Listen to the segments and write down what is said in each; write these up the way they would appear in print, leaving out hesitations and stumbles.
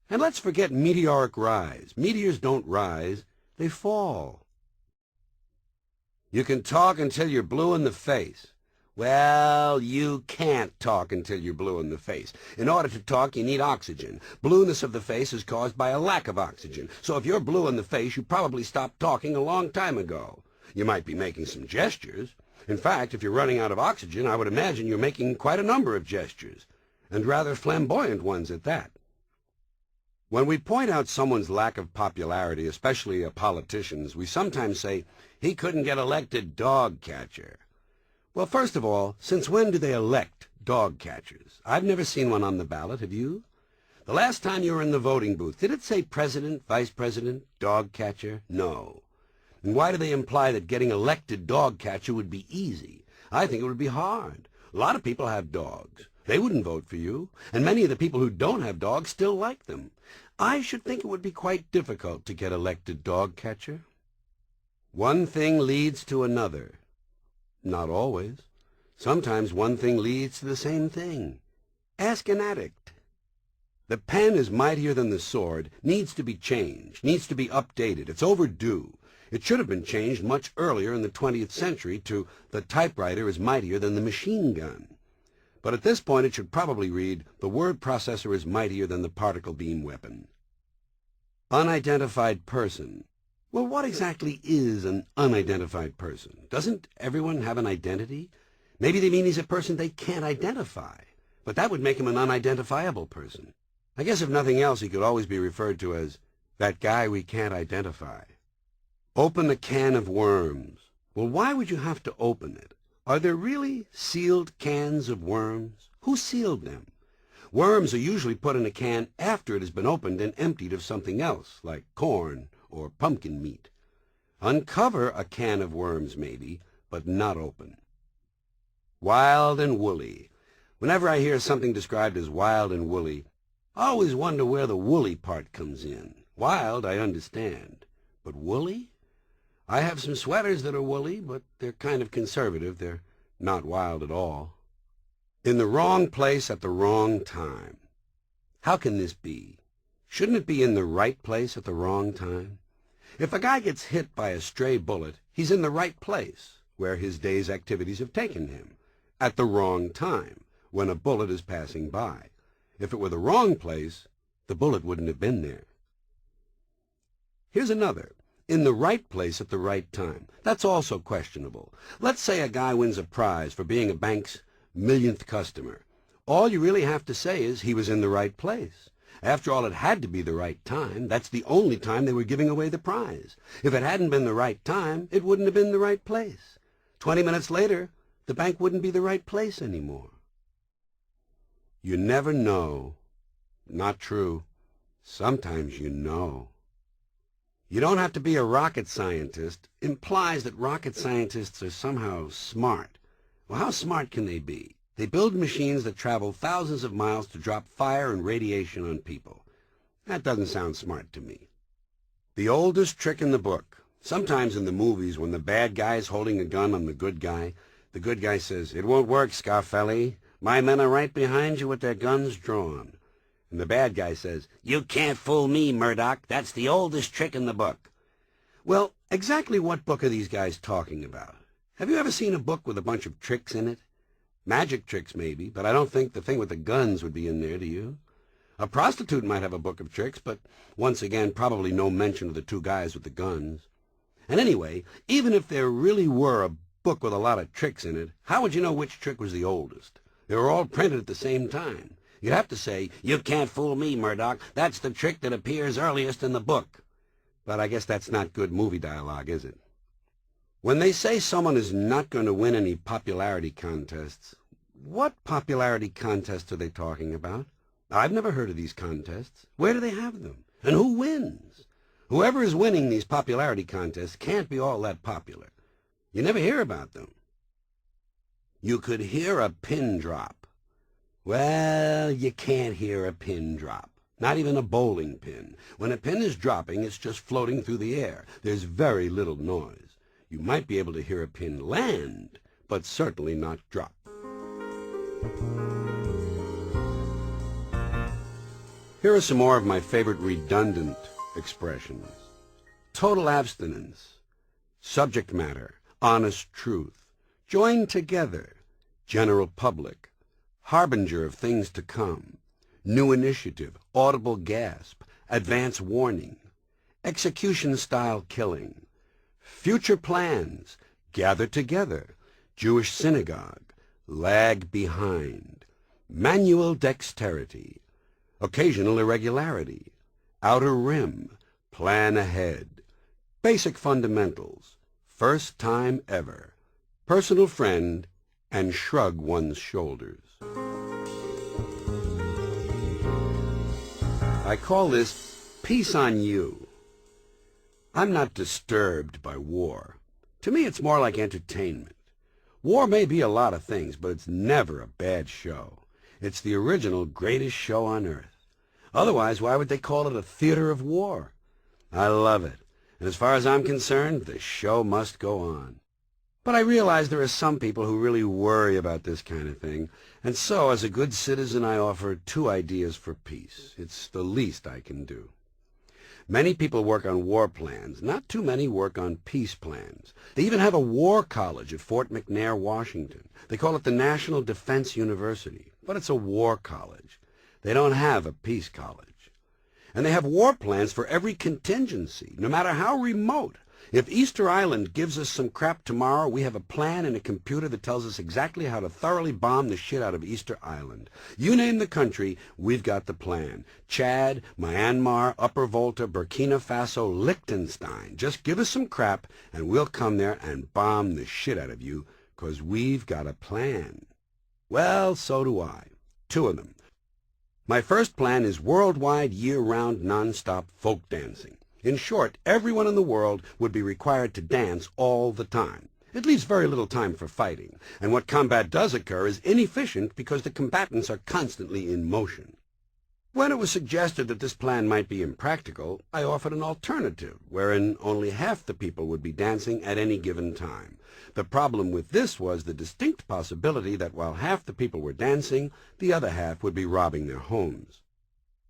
And let's forget meteoric rise. Meteors don't rise, they fall. You can talk until you're blue in the face. Well, you can't talk until you're blue in the face. In order to talk, you need oxygen. Blueness of the face is caused by a lack of oxygen. So if you're blue in the face, you probably stopped talking a long time ago. You might be making some gestures. In fact, if you're running out of oxygen, I would imagine you're making quite a number of gestures, and rather flamboyant ones at that. When we point out someone's lack of popularity, especially a politician's, we sometimes say, he couldn't get elected dog catcher. Well, first of all, since when do they elect dog catchers? I've never seen one on the ballot, have you? The last time you were in the voting booth, did it say president, vice president, dog catcher? No. And why do they imply that getting elected dog catcher would be easy? I think it would be hard. A lot of people have dogs. They wouldn't vote for you, and many of the people who don't have dogs still like them. I should think it would be quite difficult to get elected dog catcher. One thing leads to another. Not always. Sometimes one thing leads to the same thing. Ask an addict. The pen is mightier than the sword, needs to be changed, needs to be updated. It's overdue. It should have been changed much earlier in the 20th century to the typewriter is mightier than the machine gun. But at this point it should probably read, the word processor is mightier than the particle beam weapon. Unidentified person. Well, what exactly is an unidentified person? Doesn't everyone have an identity? Maybe they mean he's a person they can't identify, but that would make him an unidentifiable person. I guess if nothing else, he could always be referred to as that guy we can't identify. Open a can of worms. Well, why would you have to open it? Are there really sealed cans of worms? Who sealed them? Worms are usually put in a can after it has been opened and emptied of something else, like corn or pumpkin meat. Uncover a can of worms, maybe, but not open. Wild and woolly. Whenever I hear something described as wild and woolly, I always wonder where the woolly part comes in. Wild, I understand. But woolly? I have some sweaters that are woolly, but they're kind of conservative. They're not wild at all. In the wrong place at the wrong time. How can this be? Shouldn't it be in the right place at the wrong time? If a guy gets hit by a stray bullet, he's in the right place, where his day's activities have taken him, at the wrong time, when a bullet is passing by. If it were the wrong place, the bullet wouldn't have been there. Here's another. In the right place at the right time. That's also questionable. Let's say a guy wins a prize for being a bank's millionth customer. All you really have to say is he was in the right place. After all, it had to be the right time. That's the only time they were giving away the prize. If it hadn't been the right time, it wouldn't have been the right place. 20 minutes later, the bank wouldn't be the right place anymore. You never know. Not true. Sometimes you know. You don't have to be a rocket scientist. Implies that rocket scientists are somehow smart. Well, how smart can they be? They build machines that travel thousands of miles to drop fire and radiation on people. That doesn't sound smart to me. The oldest trick in the book. Sometimes in the movies, when the bad guy is holding a gun on the good guy says, "It won't work, Scarfelli. My men are right behind you with their guns drawn." And the bad guy says, "You can't fool me, Murdoch. That's the oldest trick in the book." Well, exactly what book are these guys talking about? Have you ever seen a book with a bunch of tricks in it? Magic tricks, maybe, but I don't think the thing with the guns would be in there, do you? A prostitute might have a book of tricks, but once again, probably no mention of the two guys with the guns. And anyway, even if there really were a book with a lot of tricks in it, how would you know which trick was the oldest? They were all printed at the same time. You'd have to say, "You can't fool me, Murdoch. That's the trick that appears earliest in the book." But I guess that's not good movie dialogue, is it? When they say someone is not going to win any popularity contests, what popularity contests are they talking about? I've never heard of these contests. Where do they have them? And who wins? Whoever is winning these popularity contests can't be all that popular. You never hear about them. You could hear a pin drop. Well, you can't hear a pin drop. Not even a bowling pin. When a pin is dropping, it's just floating through the air. There's very little noise. You might be able to hear a pin land, but certainly not drop. Here are some more of my favorite redundant expressions. Total abstinence, subject matter, honest truth, join together, general public, harbinger of things to come, new initiative, audible gasp, advance warning, execution-style killing, future plans, gather together, Jewish synagogue, lag behind, manual dexterity, occasional irregularity, outer rim, plan ahead, basic fundamentals, first time ever, personal friend, and shrug one's shoulders. I call this peace on you. I'm not disturbed by war. To me, it's more like entertainment. War may be a lot of things, but it's never a bad show. It's the original greatest show on earth. Otherwise, why would they call it a theater of war? I love it. And as far as I'm concerned, the show must go on. But I realize there are some people who really worry about this kind of thing, and so, as a good citizen, I offer 2 ideas for peace. It's the least I can do. Many people work on war plans. Not too many work on peace plans. They even have a war college at Fort McNair, Washington. They call it the National Defense University, but it's a war college. They don't have a peace college. And they have war plans for every contingency, no matter how remote. If Easter Island gives us some crap tomorrow, we have a plan in a computer that tells us exactly how to thoroughly bomb the shit out of Easter Island. You name the country, we've got the plan. Chad, Myanmar, Upper Volta, Burkina Faso, Liechtenstein. Just give us some crap, and we'll come there and bomb the shit out of you, 'cause we've got a plan. Well, so do I. 2 of them. My first plan is worldwide, year-round, non-stop folk dancing. In short, everyone in the world would be required to dance all the time. It leaves very little time for fighting, and what combat does occur is inefficient because the combatants are constantly in motion. When it was suggested that this plan might be impractical, I offered an alternative, wherein only half the people would be dancing at any given time. The problem with this was the distinct possibility that while half the people were dancing, the other half would be robbing their homes.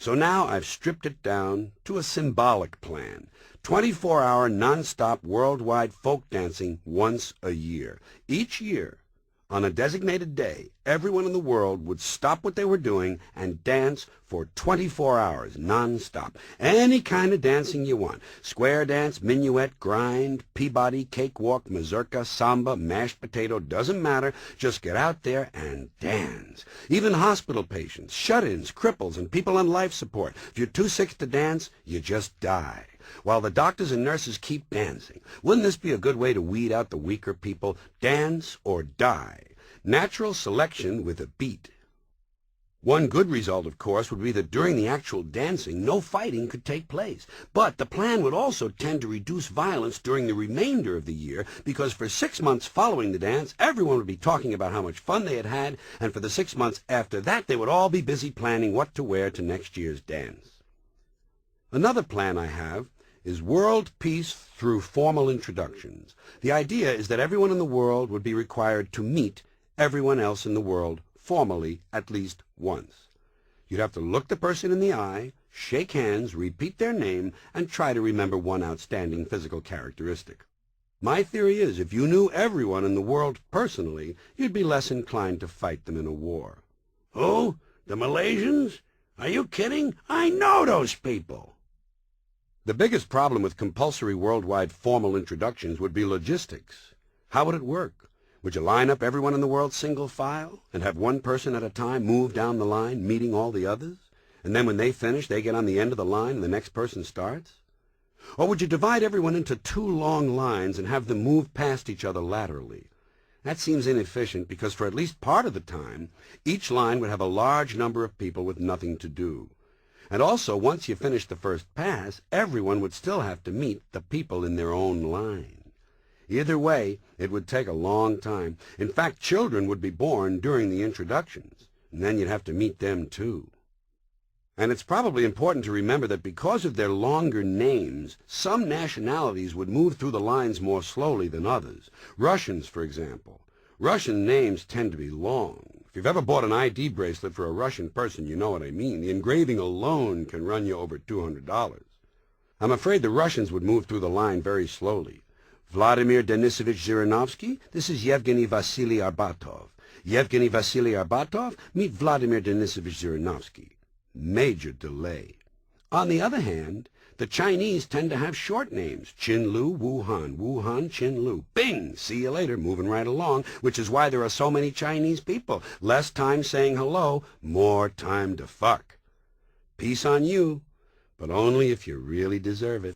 So now I've stripped it down to a symbolic plan. 24-hour non-stop worldwide folk dancing once a year. Each year, on a designated day, everyone in the world would stop what they were doing and dance for 24 hours non-stop. Any kind of dancing you want. Square dance, minuet, grind, Peabody, cakewalk, mazurka, samba, mashed potato, doesn't matter. Just get out there and dance. Even hospital patients, shut-ins, cripples, and people on life support. If you're too sick to dance, you just die. While the doctors and nurses keep dancing. Wouldn't this be a good way to weed out the weaker people? Dance or die. Natural selection with a beat. One good result, of course, would be that during the actual dancing, no fighting could take place. But the plan would also tend to reduce violence during the remainder of the year, because for 6 months following the dance, everyone would be talking about how much fun they had had, and for the 6 months after that, they would all be busy planning what to wear to next year's dance. Another plan I have is world peace through formal introductions. The idea is that everyone in the world would be required to meet everyone else in the world formally at least once. You'd have to look the person in the eye, shake hands, repeat their name, and try to remember one outstanding physical characteristic. My theory is if you knew everyone in the world personally, you'd be less inclined to fight them in a war. Who? The Malaysians? Are you kidding? I know those people. The biggest problem with compulsory worldwide formal introductions would be logistics. How would it work? Would you line up everyone in the world single file and have one person at a time move down the line, meeting all the others? And then when they finish, they get on the end of the line and the next person starts? Or would you divide everyone into 2 long lines and have them move past each other laterally? That seems inefficient because for at least part of the time, each line would have a large number of people with nothing to do. And also, once you finished the first pass, everyone would still have to meet the people in their own line. Either way, it would take a long time. In fact, children would be born during the introductions, and then you'd have to meet them too. And it's probably important to remember that because of their longer names, some nationalities would move through the lines more slowly than others. Russians, for example. Russian names tend to be long. If you've ever bought an ID bracelet for a Russian person, you know what I mean. The engraving alone can run you over $200. I'm afraid the Russians would move through the line very slowly. Vladimir Denisovich Zhirinovsky, this is Yevgeny Vasily Arbatov. Yevgeny Vasily Arbatov, meet Vladimir Denisovich Zhirinovsky. Major delay. On the other hand, the Chinese tend to have short names. Qin-Lu, Wuhan, Wuhan, Qin-Lu. Bing! See you later, moving right along, which is why there are so many Chinese people. Less time saying hello, more time to fuck. Peace on you, but only if you really deserve it.